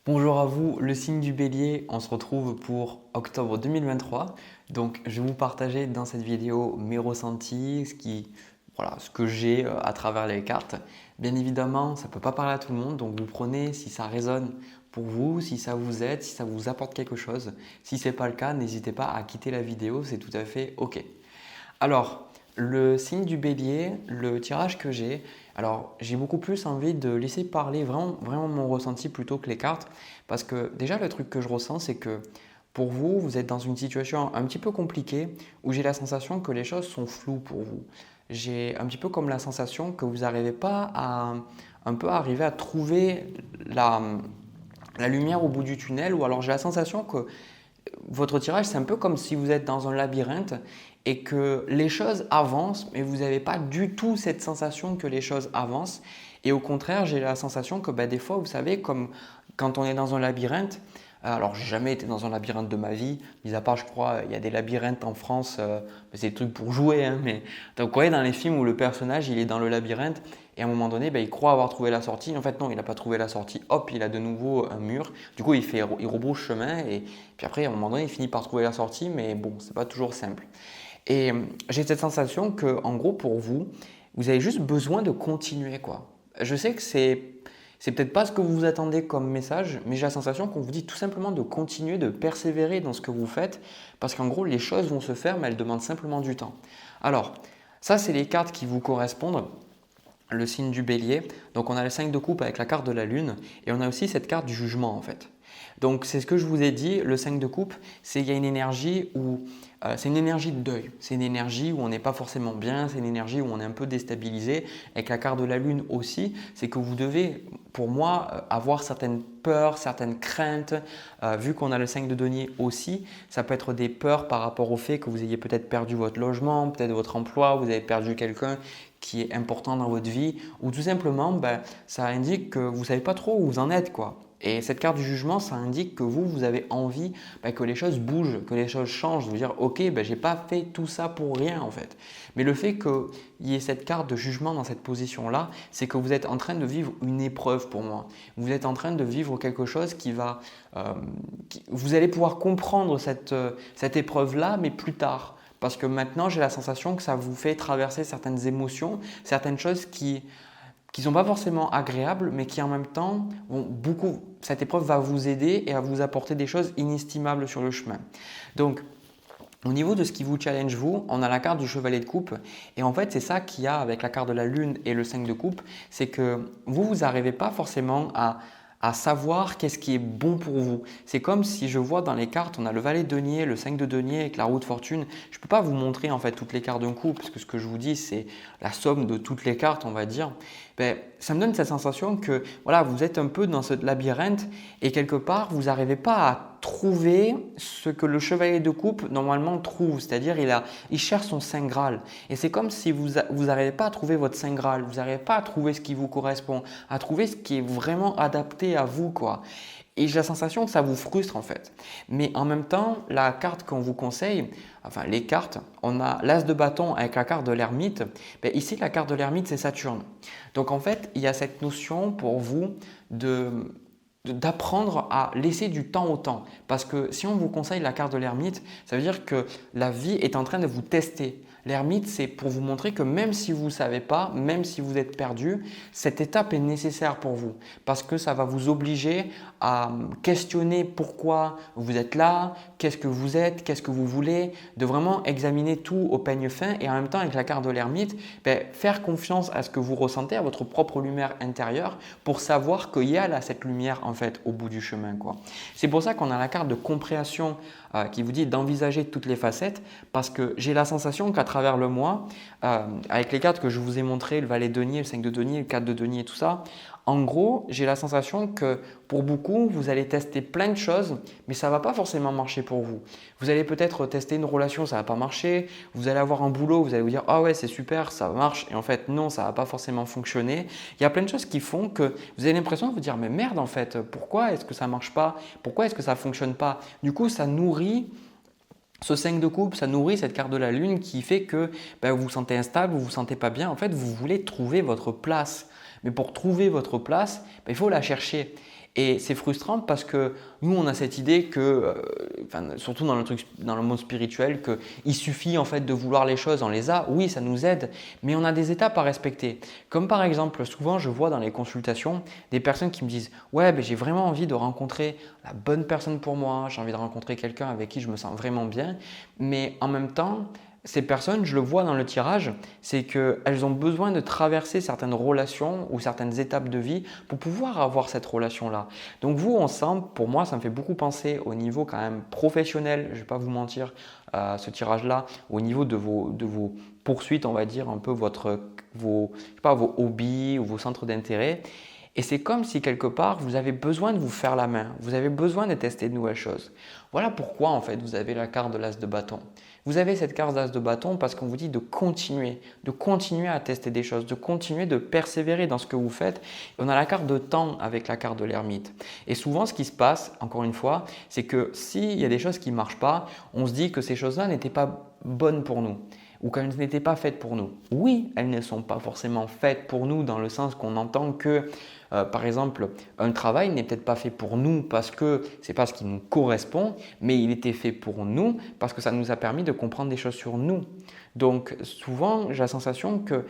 Bonjour à vous, le signe du bélier, on se retrouve pour octobre 2023. Donc je vais vous partager dans cette vidéo mes ressentis, ce que j'ai à travers les cartes. Bien évidemment, ça ne peut pas parler à tout le monde, donc vous prenez si ça résonne pour vous, si ça vous aide, si ça vous apporte quelque chose. Si ce n'est pas le cas, n'hésitez pas à quitter la vidéo, c'est tout à fait OK. Alors, le signe du bélier, le tirage que j'ai, alors j'ai beaucoup plus envie de laisser parler vraiment mon ressenti plutôt que les cartes parce que déjà le truc que je ressens c'est que pour vous, vous êtes dans une situation un petit peu compliquée où j'ai la sensation que les choses sont floues pour vous. J'ai un petit peu comme la sensation que vous n'arrivez pas à un peu arriver à trouver la, la lumière au bout du tunnel ou alors j'ai la sensation que votre tirage, c'est un peu comme si vous êtes dans un labyrinthe et que les choses avancent, mais vous n'avez pas du tout cette sensation que les choses avancent. Et au contraire, j'ai la sensation que des fois, vous savez, comme quand on est dans un labyrinthe, alors j'ai jamais été dans un labyrinthe de ma vie, mis à part, je crois, il y a des labyrinthes en France, c'est des trucs pour jouer, hein, mais donc, vous voyez dans les films où le personnage il est dans le labyrinthe et à un moment donné, il croit avoir trouvé la sortie. En fait, non, il n'a pas trouvé la sortie. Hop, il a de nouveau un mur. Du coup, il rebrousse chemin et puis après, à un moment donné, il finit par trouver la sortie, mais bon, c'est pas toujours simple. Et j'ai cette sensation que, en gros, pour vous, vous avez juste besoin de continuer, quoi. Je sais que c'est peut-être pas ce que vous vous attendez comme message, mais j'ai la sensation qu'on vous dit tout simplement de continuer, de persévérer dans ce que vous faites, parce qu'en gros, les choses vont se faire, mais elles demandent simplement du temps. Alors, ça, c'est les cartes qui vous correspondent. Le signe du bélier. Donc on a le 5 de coupe avec la carte de la lune et on a aussi cette carte du jugement en fait. Donc c'est ce que je vous ai dit, le 5 de coupe, c'est qu'il y a une énergie où c'est une énergie de deuil, c'est une énergie où on n'est pas forcément bien, c'est une énergie où on est un peu déstabilisé. Avec la carte de la lune aussi, c'est que vous devez, pour moi, avoir certaines peurs, certaines craintes. Vu qu'on a le 5 de denier aussi, ça peut être des peurs par rapport au fait que vous ayez peut-être perdu votre logement, peut-être votre emploi, vous avez perdu quelqu'un qui est important dans votre vie ou tout simplement ça indique que vous ne savez pas trop où vous en êtes quoi. Et cette carte du jugement, ça indique que vous avez envie que les choses bougent, que les choses changent, de vous dire ok, j'ai pas fait tout ça pour rien en fait. Mais le fait qu'il y ait cette carte de jugement dans cette position-là, c'est que vous êtes en train de vivre une épreuve pour moi. Vous êtes en train de vivre quelque chose qui va… vous allez pouvoir comprendre cette épreuve-là, mais plus tard. Parce que maintenant, j'ai la sensation que ça vous fait traverser certaines émotions, certaines choses qui ne sont pas forcément agréables, mais qui en même temps vont beaucoup… Cette épreuve va vous aider et à vous apporter des choses inestimables sur le chemin. Donc, au niveau de ce qui vous challenge vous, on a la carte du chevalier de coupe et en fait c'est ça qu'il y a avec la carte de la lune et le 5 de coupe, c'est que vous n'arrivez pas forcément à savoir qu'est-ce qui est bon pour vous. C'est comme si je vois dans les cartes, on a le valet de denier, le 5 de denier avec la roue de fortune. Je ne peux pas vous montrer en fait toutes les cartes d'un coup parce que ce que je vous dis c'est la somme de toutes les cartes on va dire. Ça me donne cette sensation que voilà, vous êtes un peu dans ce labyrinthe et quelque part vous n'arrivez pas à trouver ce que le chevalier de coupe normalement trouve, c'est-à-dire il cherche son saint graal et c'est comme si vous n'arrivez pas à trouver votre saint graal, vous n'arrivez pas à trouver ce qui vous correspond, à trouver ce qui est vraiment adapté à vous quoi. Et j'ai la sensation que ça vous frustre en fait. Mais en même temps, la carte qu'on vous conseille, enfin les cartes, on a l'as de bâton avec la carte de l'ermite. Ici, la carte de l'ermite, c'est Saturne. Donc en fait, il y a cette notion pour vous d'apprendre à laisser du temps au temps. Parce que si on vous conseille la carte de l'ermite, ça veut dire que la vie est en train de vous tester. L'ermite, c'est pour vous montrer que même si vous ne savez pas, même si vous êtes perdu, cette étape est nécessaire pour vous. Parce que ça va vous obliger à questionner pourquoi vous êtes là, qu'est-ce que vous êtes, qu'est-ce que vous voulez, de vraiment examiner tout au peigne fin et en même temps avec la carte de l'ermite, faire confiance à ce que vous ressentez, à votre propre lumière intérieure pour savoir qu'il y a là cette lumière en fait au bout du chemin, quoi. C'est pour ça qu'on a la carte de compréhension qui vous dit d'envisager toutes les facettes parce que j'ai la sensation qu'à travers le mois, avec les cartes que je vous ai montrées, le valet de denier, le 5 de denier, le 4 de denier, tout ça, en gros, j'ai la sensation que pour beaucoup, vous allez tester plein de choses, mais ça ne va pas forcément marcher pour vous. Vous allez peut-être tester une relation, ça ne va pas marcher. Vous allez avoir un boulot, vous allez vous dire « Ah ouais, c'est super, ça marche. » Et en fait, non, ça ne va pas forcément fonctionner. Il y a plein de choses qui font que vous avez l'impression de vous dire « Mais merde, en fait, pourquoi est-ce que ça ne marche pas? Pourquoi est-ce que ça ne fonctionne pas ?» Du coup, ça nourrit ce 5 de coupe, ça nourrit cette carte de la lune qui fait que vous vous sentez instable, vous ne vous sentez pas bien. En fait, vous voulez trouver votre place. Mais pour trouver votre place, il faut la chercher. Et c'est frustrant parce que nous, on a cette idée que, surtout dans le monde spirituel, qu'il suffit en fait de vouloir les choses, on les a, oui, ça nous aide, mais on a des étapes à respecter. Comme par exemple, souvent je vois dans les consultations des personnes qui me disent « Ouais, ben, j'ai vraiment envie de rencontrer la bonne personne pour moi, j'ai envie de rencontrer quelqu'un avec qui je me sens vraiment bien, mais en même temps, ces personnes, je le vois dans le tirage, c'est qu'elles ont besoin de traverser certaines relations ou certaines étapes de vie pour pouvoir avoir cette relation-là. Donc vous, on sent, pour moi, ça me fait beaucoup penser au niveau quand même professionnel, je ne vais pas vous mentir, ce tirage-là, au niveau de vos poursuites, on va dire, un peu vos hobbies ou vos centres d'intérêt. Et c'est comme si quelque part, vous avez besoin de vous faire la main, vous avez besoin de tester de nouvelles choses. Voilà pourquoi en fait vous avez la carte de l'as de bâton. Vous avez cette carte d'as de bâton parce qu'on vous dit de continuer à tester des choses, de continuer de persévérer dans ce que vous faites. Et on a la carte de temps avec la carte de l'ermite. Et souvent ce qui se passe, encore une fois, c'est que s'il y a des choses qui ne marchent pas, on se dit que ces choses-là n'étaient pas bonnes pour nous ou qu'elles n'étaient pas faites pour nous. Oui, elles ne sont pas forcément faites pour nous dans le sens qu'on entend que, par exemple, un travail n'est peut-être pas fait pour nous parce que ce n'est pas ce qui nous correspond, mais il était fait pour nous parce que ça nous a permis de comprendre des choses sur nous. Donc souvent, j'ai la sensation que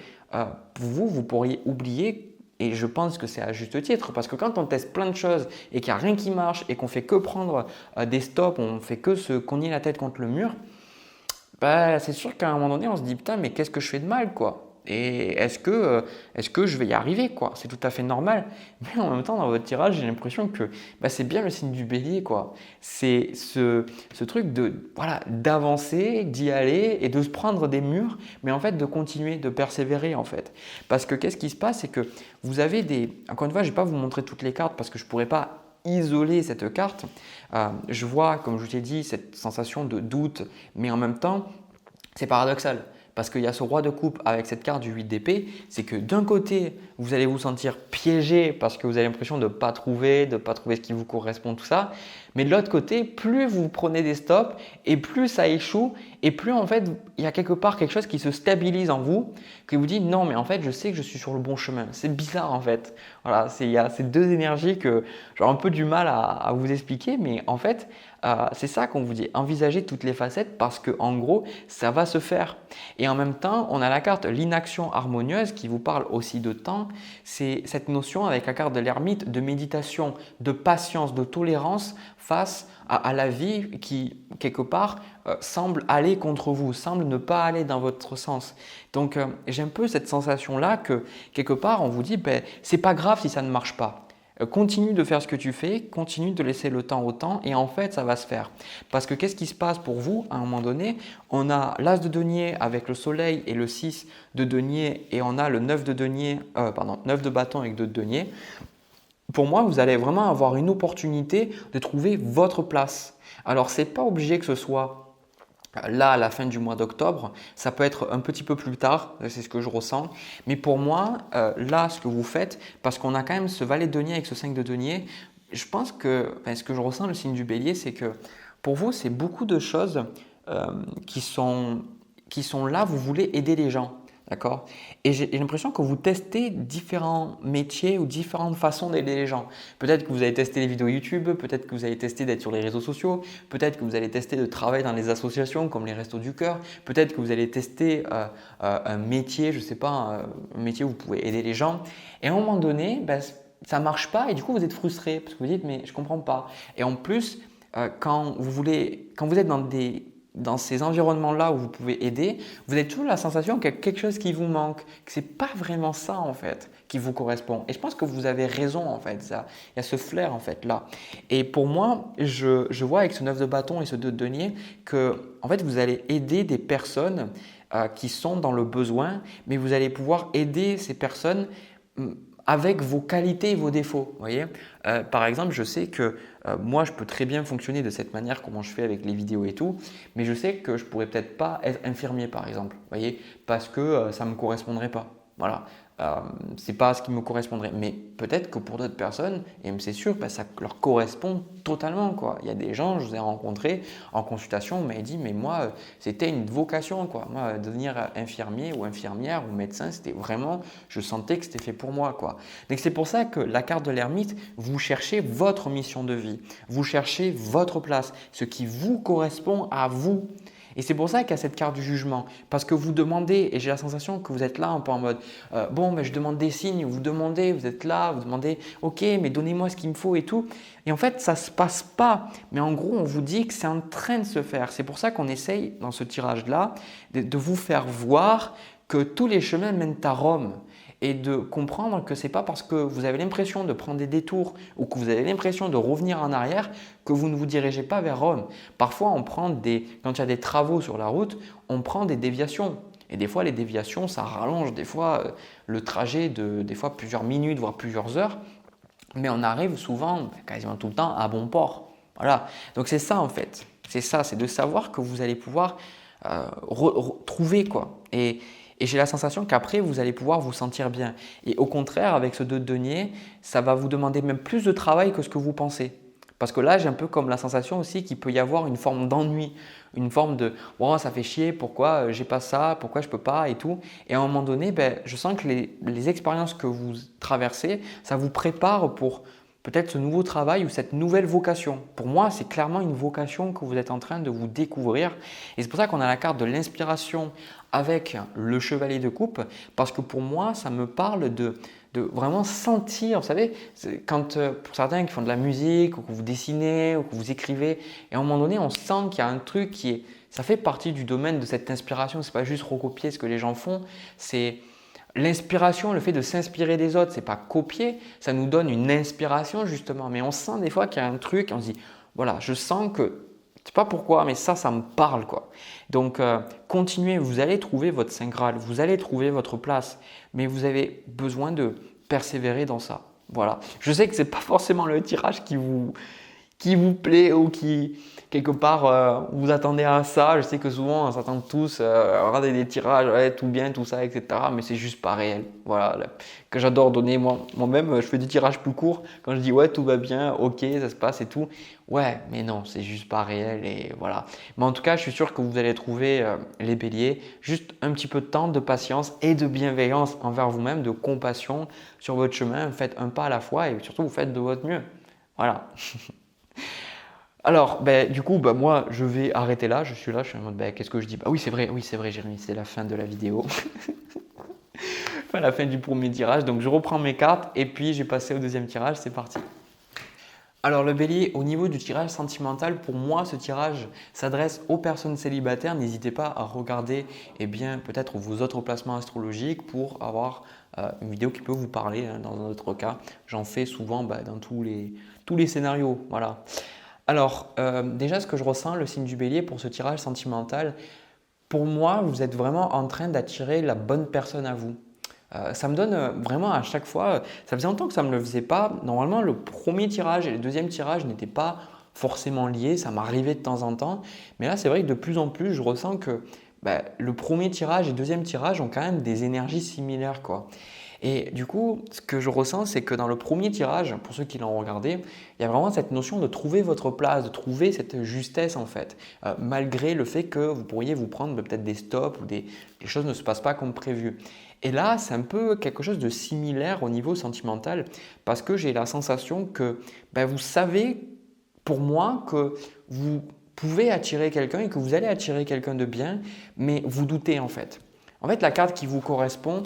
vous pourriez oublier. Et je pense que c'est à juste titre parce que quand on teste plein de choses et qu'il n'y a rien qui marche et qu'on fait que prendre des stops, on fait que se cogner la tête contre le mur, bah, c'est sûr qu'à un moment donné, on se dit putain, mais qu'est-ce que je fais de mal quoi? Et est-ce que je vais y arriver quoi? C'est tout à fait normal. Mais en même temps, dans votre tirage, j'ai l'impression que bah, c'est bien le signe du bélier quoi. C'est ce truc d'avancer, d'y aller et de se prendre des murs, mais en fait de continuer, de persévérer en fait. Parce que qu'est-ce qui se passe? C'est que vous avez encore une fois, je ne vais pas vous montrer toutes les cartes parce que je ne pourrais pas isoler cette carte. Je vois, comme je vous l'ai dit, cette sensation de doute, mais en même temps, c'est paradoxal. Parce qu'il y a ce roi de coupe avec cette carte du 8 d'épée, c'est que d'un côté, vous allez vous sentir piégé parce que vous avez l'impression de ne pas trouver ce qui vous correspond, tout ça. Mais de l'autre côté, plus vous prenez des stops et plus ça échoue et plus en fait, il y a quelque part quelque chose qui se stabilise en vous, qui vous dit non mais en fait, je sais que je suis sur le bon chemin. C'est bizarre en fait. Voilà, il y a ces deux énergies que j'ai un peu du mal à vous expliquer, mais en fait, c'est ça qu'on vous dit. Envisagez toutes les facettes parce que en gros, ça va se faire. Et en même temps, on a la carte l'inaction harmonieuse qui vous parle aussi de temps. C'est cette notion avec la carte de l'ermite de méditation, de patience, de tolérance face à la vie qui, quelque part, semble aller contre vous, semble ne pas aller dans votre sens. Donc, j'ai un peu cette sensation-là que, quelque part, on vous dit ben, « c'est pas grave si ça ne marche pas ». Continue de faire ce que tu fais, continue de laisser le temps au temps et en fait, ça va se faire. Parce que qu'est-ce qui se passe pour vous à un moment donné? On a l'as de denier avec le soleil et le 6 de denier et on a le 9 de denier, 9 de bâton avec 2 de denier. Pour moi, vous allez vraiment avoir une opportunité de trouver votre place. Alors, ce n'est pas obligé que ce soit là à la fin du mois d'octobre, ça peut être un petit peu plus tard, c'est ce que je ressens. Mais pour moi, là, ce que vous faites, parce qu'on a quand même ce valet de denier avec ce 5 de denier, je pense que ce que je ressens, le signe du bélier, c'est que pour vous, c'est beaucoup de choses qui sont là, vous voulez aider les gens. D'accord? Et j'ai l'impression que vous testez différents métiers ou différentes façons d'aider les gens. Peut-être que vous allez tester les vidéos YouTube, peut-être que vous allez tester d'être sur les réseaux sociaux, peut-être que vous allez tester de travailler dans les associations comme les Restos du Cœur, peut-être que vous allez tester un métier, je ne sais pas, un métier où vous pouvez aider les gens. Et à un moment donné, ça ne marche pas et du coup vous êtes frustré parce que vous dites mais je ne comprends pas. Et en plus, quand vous êtes dans ces environnements-là où vous pouvez aider, vous avez toujours la sensation qu'il y a quelque chose qui vous manque, que ce n'est pas vraiment ça en fait qui vous correspond. Et je pense que vous avez raison en fait, il y a ce flair en fait là. Et pour moi, je vois avec ce 9 de bâton et ce 2 de denier que en fait vous allez aider des personnes qui sont dans le besoin, mais vous allez pouvoir aider ces personnes avec vos qualités et vos défauts. Vous voyez par exemple, je sais que moi, je peux très bien fonctionner de cette manière, comment je fais avec les vidéos et tout, mais je sais que je ne pourrais peut-être pas être infirmier par exemple, vous voyez, parce que ça ne me correspondrait pas. Voilà. c'est pas ce qui me correspondrait. Mais peut-être que pour d'autres personnes, et c'est sûr, ça leur correspond totalement, quoi. Il y a des gens, je vous ai rencontrés en consultation, on m'a dit, mais moi, c'était une vocation, quoi. Moi, devenir infirmier ou infirmière ou médecin, c'était vraiment, je sentais que c'était fait pour moi, quoi. Donc c'est pour ça que la carte de l'ermite, vous cherchez votre mission de vie, vous cherchez votre place, ce qui vous correspond à vous. Et c'est pour ça qu'il y a cette carte du jugement. Parce que vous demandez, et j'ai la sensation que vous êtes là un peu en mode bon, mais je demande des signes, vous demandez, vous êtes là, vous demandez ok, mais donnez-moi ce qu'il me faut et tout. Et en fait, ça ne se passe pas. Mais en gros, on vous dit que c'est en train de se faire. C'est pour ça qu'on essaye dans ce tirage-là de vous faire voir que tous les chemins mènent à Rome. Et de comprendre que ce n'est pas parce que vous avez l'impression de prendre des détours ou que vous avez l'impression de revenir en arrière que vous ne vous dirigez pas vers Rome. Parfois, quand il y a des travaux sur la route, on prend des déviations. Et des fois, les déviations, ça rallonge des fois le trajet de des fois plusieurs minutes, voire plusieurs heures. Mais on arrive souvent, quasiment tout le temps, à bon port. Voilà. Donc c'est ça en fait. C'est ça, c'est de savoir que vous allez pouvoir trouver quoi. Et j'ai la sensation qu'après, vous allez pouvoir vous sentir bien. Et au contraire, avec ce 2 de denier, ça va vous demander même plus de travail que ce que vous pensez. Parce que là, j'ai un peu comme la sensation aussi qu'il peut y avoir une forme d'ennui, une forme de oh, ça fait chier, pourquoi j'ai pas ça, pourquoi je peux pas et tout. Et à un moment donné, je sens que les expériences que vous traversez, ça vous prépare pour peut-être ce nouveau travail ou cette nouvelle vocation. Pour moi, c'est clairement une vocation que vous êtes en train de vous découvrir. Et c'est pour ça qu'on a la carte de l'inspiration avec le chevalier de coupe, parce que pour moi, ça me parle de vraiment sentir, vous savez, quand pour certains qui font de la musique ou que vous dessinez ou que vous écrivez, et à un moment donné, on sent qu'il y a un truc ça fait partie du domaine de cette inspiration, ce n'est pas juste recopier ce que les gens font, c'est l'inspiration, le fait de s'inspirer des autres, ce n'est pas copier, ça nous donne une inspiration justement, mais on sent des fois qu'il y a un truc, on se dit, voilà, je sens que, je ne sais pas pourquoi, mais ça me parle quoi. Donc, continuez, vous allez trouver votre Saint Graal, vous allez trouver votre place, mais vous avez besoin de persévérer dans ça. Voilà. Je sais que ce n'est pas forcément le tirage qui vous plaît ou qui, quelque part, vous attendez à ça. Je sais que souvent, on s'attend tous à regarder des tirages, ouais, tout bien, tout ça, etc. Mais c'est juste pas réel. Voilà. Que j'adore donner moi-même, je fais des tirages plus courts. Quand je dis ouais, tout va bien, ok, ça se passe et tout. Ouais, mais non, c'est juste pas réel et voilà. Mais en tout cas, je suis sûr que vous allez trouver les béliers. Juste un petit peu de temps, de patience et de bienveillance envers vous-même, de compassion sur votre chemin. Faites un pas à la fois et surtout, vous faites de votre mieux. Voilà. Alors, du coup, moi, je vais arrêter là. Je suis en mode, qu'est-ce que je dis? Oui, c'est vrai, Jérémy, c'est la fin de la vidéo. Enfin, la fin du premier tirage. Donc, je reprends mes cartes et puis j'ai passé au deuxième tirage. C'est parti. Alors, le bélier, au niveau du tirage sentimental, pour moi, ce tirage s'adresse aux personnes célibataires. N'hésitez pas à regarder peut-être vos autres placements astrologiques pour avoir une vidéo qui peut vous parler. Dans un autre cas, j'en fais souvent dans tous les scénarios. Voilà. Alors, déjà, ce que je ressens, le signe du bélier pour ce tirage sentimental, pour moi, vous êtes vraiment en train d'attirer la bonne personne à vous. Ça me donne vraiment à chaque fois, ça faisait longtemps que ça ne me le faisait pas. Normalement, le premier tirage et le deuxième tirage n'étaient pas forcément liés, ça m'arrivait de temps en temps. Mais là, c'est vrai que de plus en plus, je ressens que le premier tirage et le deuxième tirage ont quand même des énergies similaires, quoi. Et du coup, ce que je ressens, c'est que dans le premier tirage, pour ceux qui l'ont regardé, il y a vraiment cette notion de trouver votre place, de trouver cette justesse en fait, malgré le fait que vous pourriez vous prendre peut-être des stops ou les choses ne se passent pas comme prévu. Et là, c'est un peu quelque chose de similaire au niveau sentimental parce que j'ai la sensation que vous savez, pour moi, que vous pouvez attirer quelqu'un et que vous allez attirer quelqu'un de bien, mais vous doutez en fait. En fait, la carte qui vous correspond,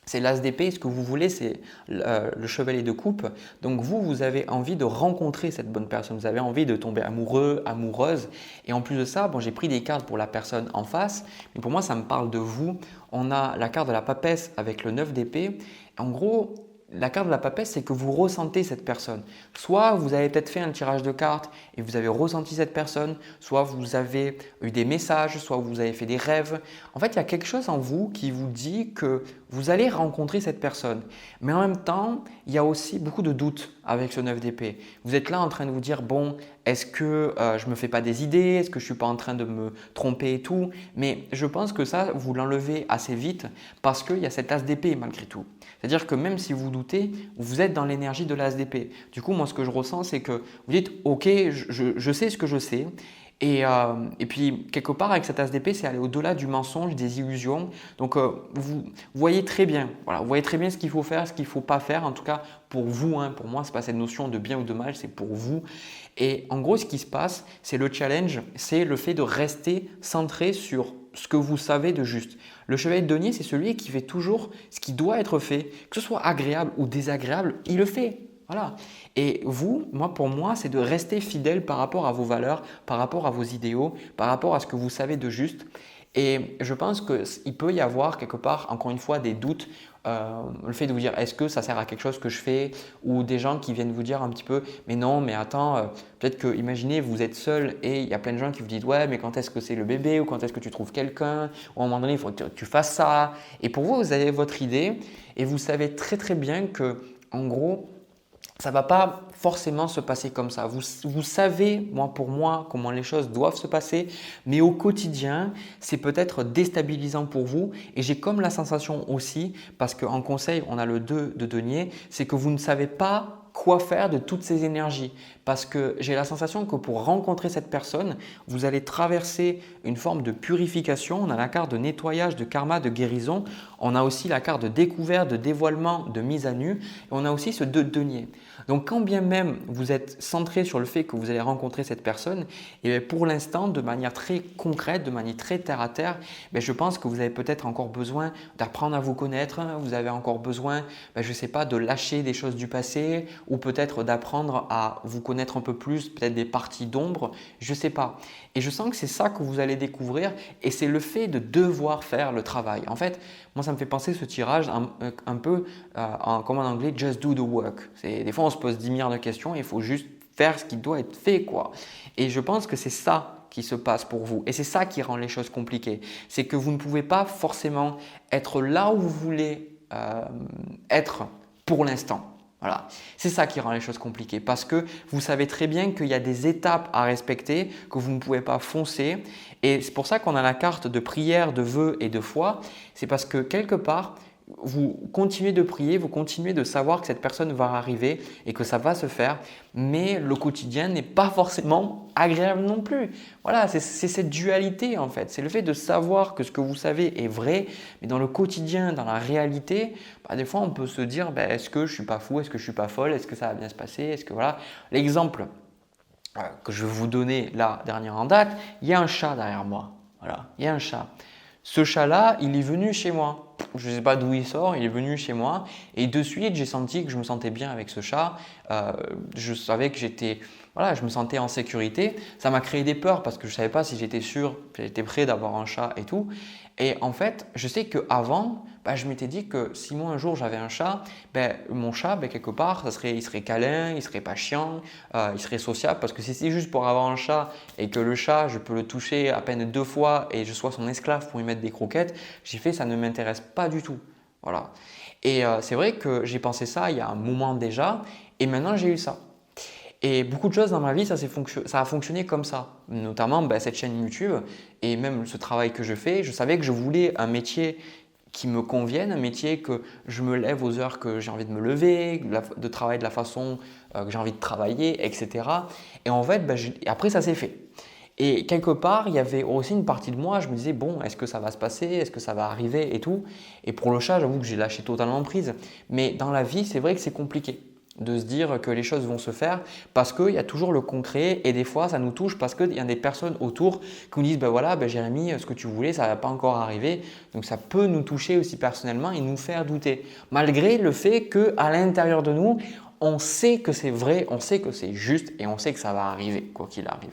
c'est l'as d'épée, ce que vous voulez, c'est le chevalier de coupe. Donc vous avez envie de rencontrer cette bonne personne, vous avez envie de tomber amoureux, amoureuse. Et en plus de ça, j'ai pris des cartes pour la personne en face, mais pour moi, ça me parle de vous. On a la carte de la papesse avec le 9 d'épée. En gros, la carte de la papesse, c'est que vous ressentez cette personne. Soit vous avez peut-être fait un tirage de cartes et vous avez ressenti cette personne, soit vous avez eu des messages, soit vous avez fait des rêves. En fait, il y a quelque chose en vous qui vous dit que vous allez rencontrer cette personne. Mais en même temps, il y a aussi beaucoup de doutes avec ce 9 d'épée. Vous êtes là en train de vous dire, bon, est-ce que je ne me fais pas des idées? Est-ce que je ne suis pas en train de me tromper et tout? Mais je pense que ça, vous l'enlevez assez vite parce qu'il y a cet as d'épée malgré tout. C'est-à-dire que même si vous doutez, vous êtes dans l'énergie de l'as d'épée. Du coup, moi, ce que je ressens, c'est que vous dites, ok, je sais ce que je sais. Et puis, quelque part, avec cet as d'épée, c'est aller au-delà du mensonge, des illusions. Donc, vous voyez très bien, voilà, vous voyez très bien ce qu'il faut faire, ce qu'il ne faut pas faire. En tout cas, pour vous, hein, pour moi, ce n'est pas cette notion de bien ou de mal, c'est pour vous. Et en gros, ce qui se passe, c'est le challenge, c'est le fait de rester centré sur ce que vous savez de juste. Le chevalier de denier, c'est celui qui fait toujours ce qui doit être fait, que ce soit agréable ou désagréable, il le fait. Voilà. Et vous, pour moi, c'est de rester fidèle par rapport à vos valeurs, par rapport à vos idéaux, par rapport à ce que vous savez de juste. Et je pense qu'il peut y avoir quelque part, encore une fois, des doutes. Le fait de vous dire est-ce que ça sert à quelque chose que je fais, ou des gens qui viennent vous dire un petit peu mais non, mais attends, peut-être que imaginez vous êtes seul et il y a plein de gens qui vous disent ouais, mais quand est-ce que c'est le bébé, ou quand est-ce que tu trouves quelqu'un, ou à un moment donné il faut que tu fasses ça. Et pour vous, vous avez votre idée et vous savez très très bien que en gros, ça ne va pas forcément se passer comme ça. Vous savez, pour moi, comment les choses doivent se passer, mais au quotidien, c'est peut-être déstabilisant pour vous. Et j'ai comme la sensation aussi, parce qu'en conseil, on a le 2 de denier, c'est que vous ne savez pas quoi faire de toutes ces énergies. Parce que j'ai la sensation que pour rencontrer cette personne, vous allez traverser une forme de purification. On a la carte de nettoyage, de karma, de guérison. On a aussi la carte de découverte, de dévoilement, de mise à nu. Et on a aussi ce 2 de denier. Donc, quand bien même vous êtes centré sur le fait que vous allez rencontrer cette personne, et bien pour l'instant, de manière très concrète, de manière très terre à terre, je pense que vous avez peut-être encore besoin d'apprendre à vous connaître. Vous avez encore besoin, je ne sais pas, de lâcher des choses du passé, ou peut-être d'apprendre à vous connaître un peu plus, peut-être des parties d'ombre, je ne sais pas. Et je sens que c'est ça que vous allez découvrir, et c'est le fait de devoir faire le travail. En fait, moi ça me fait penser ce tirage un peu comme en anglais, just do the work. Des fois on se pose 10 milliards de questions et il faut juste faire ce qui doit être fait, quoi. Et je pense que c'est ça qui se passe pour vous. Et c'est ça qui rend les choses compliquées. C'est que vous ne pouvez pas forcément être là où vous voulez être pour l'instant. Voilà. C'est ça qui rend les choses compliquées parce que vous savez très bien qu'il y a des étapes à respecter, que vous ne pouvez pas foncer. Et c'est pour ça qu'on a la carte de prière, de vœux et de foi. C'est parce que quelque part, vous continuez de prier, vous continuez de savoir que cette personne va arriver et que ça va se faire, mais le quotidien n'est pas forcément agréable non plus. Voilà, c'est cette dualité en fait. C'est le fait de savoir que ce que vous savez est vrai, mais dans le quotidien, dans la réalité, des fois on peut se dire est-ce que je ne suis pas fou, est-ce que je ne suis pas folle, est-ce que ça va bien se passer, est-ce que voilà. L'exemple que je vais vous donner là, dernière en date, il y a un chat derrière moi. Voilà, il y a un chat. Ce chat-là, il est venu chez moi. Je ne sais pas d'où il sort, il est venu chez moi et de suite, j'ai senti que je me sentais bien avec ce chat. Je savais que je me sentais en sécurité. Ça m'a créé des peurs parce que je ne savais pas si j'étais sûr, j'étais prêt d'avoir un chat et tout. Et en fait, je sais qu'avant, je m'étais dit que si moi un jour j'avais un chat, mon chat, quelque part, il serait câlin, il serait pas chiant, il serait sociable. Parce que si c'est juste pour avoir un chat et que le chat, je peux le toucher à peine 2 fois et je sois son esclave pour lui mettre des croquettes, j'ai fait ça ne m'intéresse pas du tout. Voilà. Et c'est vrai que j'ai pensé ça il y a un moment déjà et maintenant j'ai eu ça. Et beaucoup de choses dans ma vie, ça a fonctionné comme ça. Notamment cette chaîne YouTube et même ce travail que je fais. Je savais que je voulais un métier qui me convienne, un métier que je me lève aux heures que j'ai envie de me lever, de travailler de la façon que j'ai envie de travailler, etc. Et en fait, après ça s'est fait. Et quelque part, il y avait aussi une partie de moi, je me disais bon, est-ce que ça va se passer, est-ce que ça va arriver et tout. Et pour le chat, j'avoue que j'ai lâché totalement prise. Mais dans la vie, c'est vrai que c'est compliqué de se dire que les choses vont se faire parce qu'il y a toujours le concret et des fois ça nous touche parce qu'il y a des personnes autour qui nous disent Jérémy, ce que tu voulais, ça ne va pas encore arriver. Donc ça peut nous toucher aussi personnellement et nous faire douter malgré le fait qu'à l'intérieur de nous, on sait que c'est vrai, on sait que c'est juste et on sait que ça va arriver quoi qu'il arrive.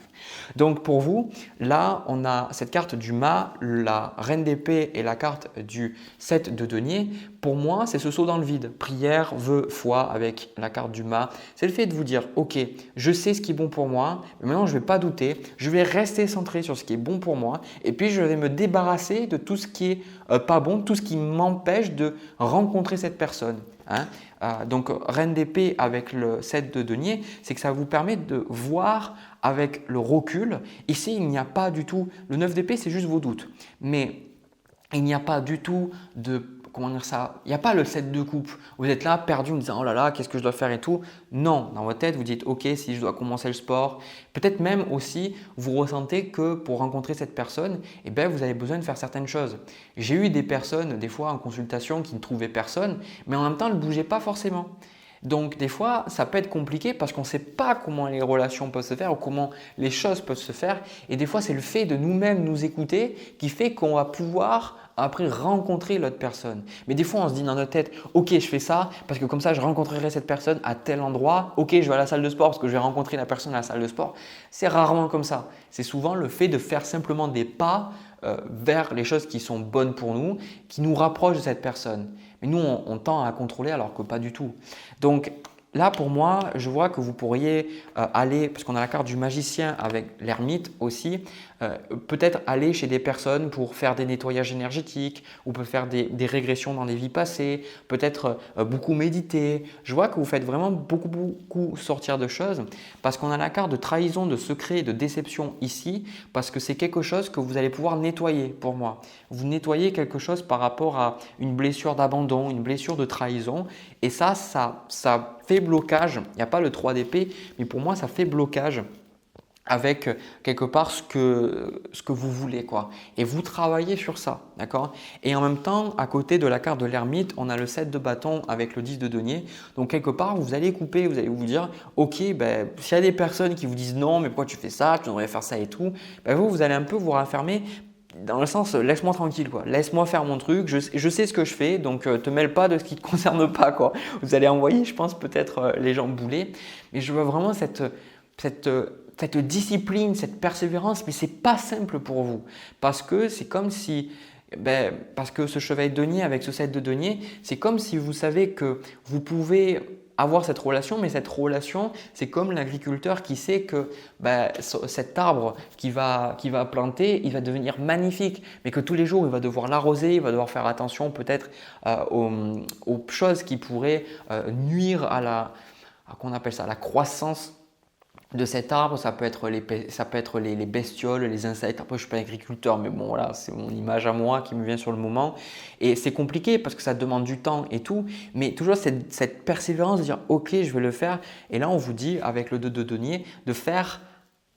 Donc pour vous, là on a cette carte du mât, la reine d'épée et la carte du 7 de denier. Pour moi, c'est ce saut dans le vide. Prière, vœu, foi avec la carte du mât. C'est le fait de vous dire « Ok, je sais ce qui est bon pour moi, mais maintenant je ne vais pas douter, je vais rester centré sur ce qui est bon pour moi et puis je vais me débarrasser de tout ce qui est pas bon, tout ce qui m'empêche de rencontrer cette personne. » Donc, reine d'épée avec le 7 de denier, c'est que ça vous permet de voir avec le recul. Ici, il n'y a pas du tout, le 9 d'épée, c'est juste vos doutes. Mais il n'y a pas du tout de, comment dire ça, il n'y a pas le 7 de coupe. Vous êtes là perdu en disant « Oh là là, qu'est-ce que je dois faire et tout ?» Non, dans votre tête, vous dites « Ok, si je dois commencer le sport. » Peut-être même aussi, vous ressentez que pour rencontrer cette personne, eh bien, vous avez besoin de faire certaines choses. J'ai eu des personnes, des fois en consultation, qui ne trouvaient personne, mais en même temps, elles ne bougeaient pas forcément. Donc, des fois, ça peut être compliqué parce qu'on ne sait pas comment les relations peuvent se faire ou comment les choses peuvent se faire. Et des fois, c'est le fait de nous-mêmes nous écouter qui fait qu'on va pouvoir après rencontrer l'autre personne. Mais des fois, on se dit dans notre tête « Ok, je fais ça parce que comme ça, je rencontrerai cette personne à tel endroit. Ok, je vais à la salle de sport parce que je vais rencontrer la personne à la salle de sport. » C'est rarement comme ça. C'est souvent le fait de faire simplement des pas vers les choses qui sont bonnes pour nous, qui nous rapprochent de cette personne. Mais nous, on tend à contrôler alors que pas du tout. Donc là, pour moi, je vois que vous pourriez aller, parce qu'on a la carte du magicien avec l'ermite aussi, peut-être aller chez des personnes pour faire des nettoyages énergétiques ou peut faire des régressions dans les vies passées, peut-être beaucoup méditer. Je vois que vous faites vraiment beaucoup sortir de choses parce qu'on a la carte de trahison, de secret et de déception ici parce que c'est quelque chose que vous allez pouvoir nettoyer pour moi. Vous nettoyez quelque chose par rapport à une blessure d'abandon, une blessure de trahison et ça fait blocage. Il n'y a pas le 3 d'épée, mais pour moi, ça fait blocage avec quelque part ce que vous voulez quoi. Et vous travaillez sur ça, d'accord? Et en même temps, à côté de la carte de l'ermite, on a le 7 de bâton avec le 10 de denier. Donc quelque part, vous allez couper, vous allez vous dire « Ok, ben, s'il y a des personnes qui vous disent non, mais pourquoi tu fais ça, tu devrais faire ça et tout », ben vous allez un peu vous raffermer dans le sens laisse-moi tranquille quoi, laisse-moi faire mon truc, je sais ce que je fais donc te mêle pas de ce qui ne te concerne pas quoi. Vous allez envoyer je pense peut-être les gens bouler, mais je vois vraiment cette discipline, cette persévérance, mais ce n'est pas simple pour vous parce que c'est comme si parce que ce chevalier de denier avec ce 7 de denier, c'est comme si vous savez que vous pouvez avoir cette relation, mais cette relation, c'est comme l'agriculteur qui sait que cet arbre qu'il va planter, il va devenir magnifique, mais que tous les jours, il va devoir l'arroser, il va devoir faire attention peut-être aux choses qui pourraient nuire à la croissance de cet arbre. Ça peut être les bestioles, les insectes. Après, je ne suis pas agriculteur, mais bon, voilà, c'est mon image à moi qui me vient sur le moment. Et c'est compliqué parce que ça demande du temps et tout, mais toujours cette persévérance de dire « Ok, je vais le faire ». Et là, on vous dit, avec le 2 de denier, de faire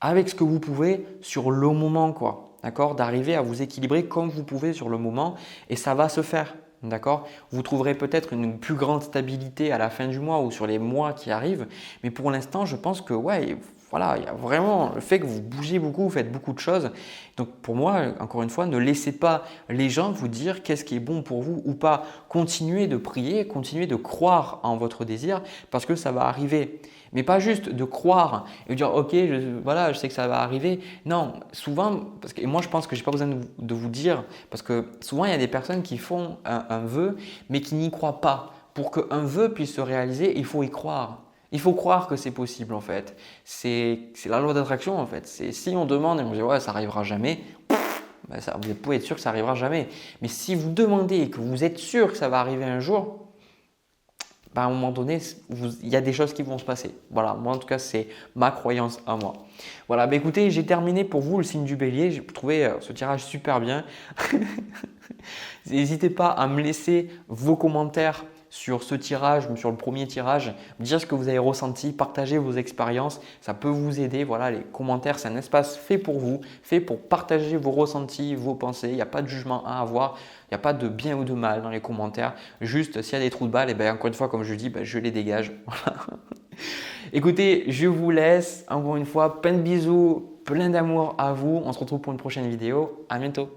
avec ce que vous pouvez sur le moment, quoi. D'accord? D'arriver à vous équilibrer comme vous pouvez sur le moment et ça va se faire. D'accord? Vous trouverez peut-être une plus grande stabilité à la fin du mois ou sur les mois qui arrivent. Mais pour l'instant, je pense que ouais, voilà, il y a vraiment le fait que vous bougez beaucoup, vous faites beaucoup de choses. Donc pour moi, encore une fois, ne laissez pas les gens vous dire qu'est-ce qui est bon pour vous ou pas. Continuez de prier, continuez de croire en votre désir parce que ça va arriver. Mais pas juste de croire et de dire « Ok, voilà, je sais que ça va arriver ». Non, souvent, et moi je pense que je n'ai pas besoin de vous dire parce que souvent il y a des personnes qui font un vœu mais qui n'y croient pas. Pour qu'un vœu puisse se réaliser, il faut y croire. Il faut croire que c'est possible en fait. C'est la loi d'attraction en fait. Si on demande et on dit « Ouais, ça n'arrivera jamais », vous pouvez être sûr que ça n'arrivera jamais. Mais si vous demandez et que vous êtes sûr que ça va arriver un jour, à un moment donné, il y a des choses qui vont se passer. Voilà, moi en tout cas, c'est ma croyance à moi. Voilà, écoutez, j'ai terminé pour vous le signe du bélier. J'ai trouvé ce tirage super bien. N'hésitez pas à me laisser vos commentaires sur ce tirage, sur le premier tirage, me dire ce que vous avez ressenti, partager vos expériences, ça peut vous aider. Voilà, les commentaires, c'est un espace fait pour vous, fait pour partager vos ressentis, vos pensées. Il n'y a pas de jugement à avoir, il n'y a pas de bien ou de mal dans les commentaires. Juste, s'il y a des trous de balles, encore une fois, comme je dis, je les dégage. Voilà. Écoutez, je vous laisse. Encore une fois, plein de bisous, plein d'amour à vous. On se retrouve pour une prochaine vidéo. À bientôt.